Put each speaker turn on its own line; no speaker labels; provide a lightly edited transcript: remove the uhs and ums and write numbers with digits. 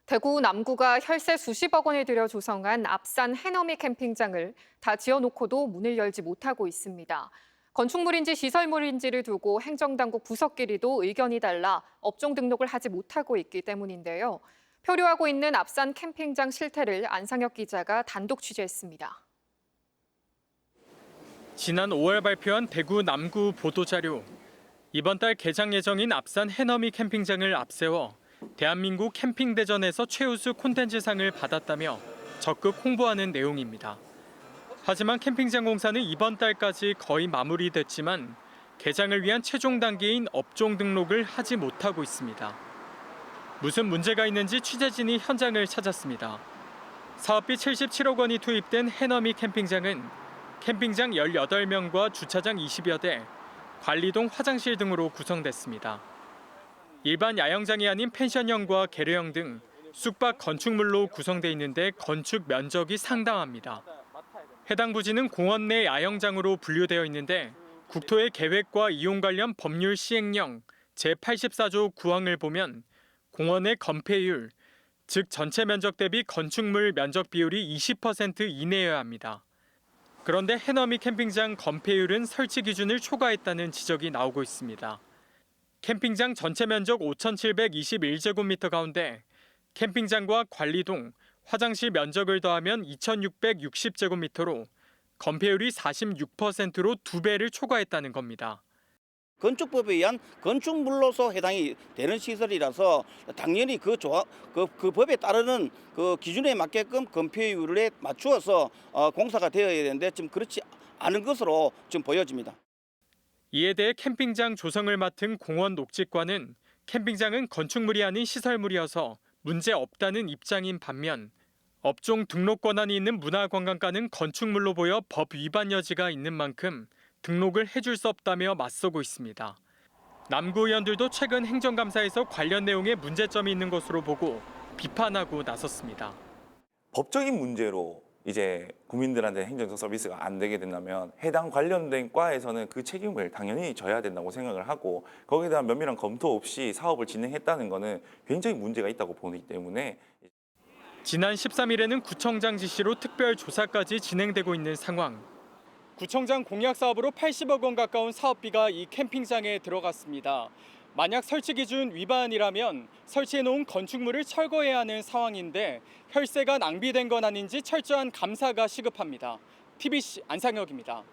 대구 남구가 혈세 수십억 원을 들여 조성한 앞산 해넘이 캠핑장을 다 지어놓고도 문을 열지 못하고 있습니다. 건축물인지 시설물인지를 두고 행정당국 부서끼리도 의견이 달라 업종 등록을 하지 못하고 있기 때문인데요. 표류하고 있는 앞산 캠핑장 실태를 안상혁 기자가 단독 취재했습니다.
지난 5월 발표한 대구 남구 보도자료. 이번 달 개장 예정인 앞산 해넘이 캠핑장을 앞세워 대한민국 캠핑대전에서 최우수 콘텐츠상을 받았다며 적극 홍보하는 내용입니다. 하지만 캠핑장 공사는 이번 달까지 거의 마무리됐지만 개장을 위한 최종 단계인 업종 등록을 하지 못하고 있습니다. 무슨 문제가 있는지 취재진이 현장을 찾았습니다. 사업비 77억 원이 투입된 해넘이 캠핑장은 캠핑장 18명과 주차장 20여 대, 관리동 화장실 등으로 구성됐습니다. 일반 야영장이 아닌 펜션형과 계례형 등 숙박 건축물로 구성돼 있는데 건축 면적이 상당합니다. 해당 부지는 공원 내 야영장으로 분류되어 있는데 국토의 계획과 이용 관련 법률 시행령 제84조 9항을 보면 공원의 건폐율, 즉 전체 면적 대비 건축물 면적 비율이 20% 이내여야 합니다. 그런데 해넘이 캠핑장 건폐율은 설치 기준을 초과했다는 지적이 나오고 있습니다. 캠핑장 전체 면적 5,721제곱미터 가운데 캠핑장과 관리동, 화장실 면적을 더하면 2,660제곱미터로 건폐율이 46%로 2배를 초과했다는 겁니다.
건축법에 의한 건축물로서 해당이 되는 시설이라서 당연히 그 법에 따르는 그 기준에 맞게끔 건폐율에 맞추어서 공사가 되어야 되는데 지금 그렇지 않은 것으로 지금 보여집니다.
이에 대해 캠핑장 조성을 맡은 공원 녹지과는 캠핑장은 건축물이 아닌 시설물이어서 문제 없다는 입장인 반면 업종 등록 권한이 있는 문화관광과는 건축물로 보여 법 위반 여지가 있는 만큼 등록을 해줄 수 없다며 맞서고 있습니다. 남구 의원들도 최근 행정감사에서 관련 내용에 문제점이 있는 것으로 보고 비판하고 나섰습니다.
법적인 문제로 이제 국민들한테 행정적 서비스가 안 되게 된다면 해당 관련된 과에서는 그 책임을 당연히 져야 된다고 생각을 하고 거기에 대한 면밀한 검토 없이 사업을 진행했다는 것은 굉장히 문제가 있다고 보기 때문에
지난 13일에는 구청장 지시로 특별 조사까지 진행되고 있는 상황. 구청장 공약 사업으로 80억 원 가까운 사업비가 이 캠핑장에 들어갔습니다. 만약 설치 기준 위반이라면 설치해놓은 건축물을 철거해야 하는 상황인데 혈세가 낭비된 건 아닌지 철저한 감사가 시급합니다. TBC 안상혁입니다.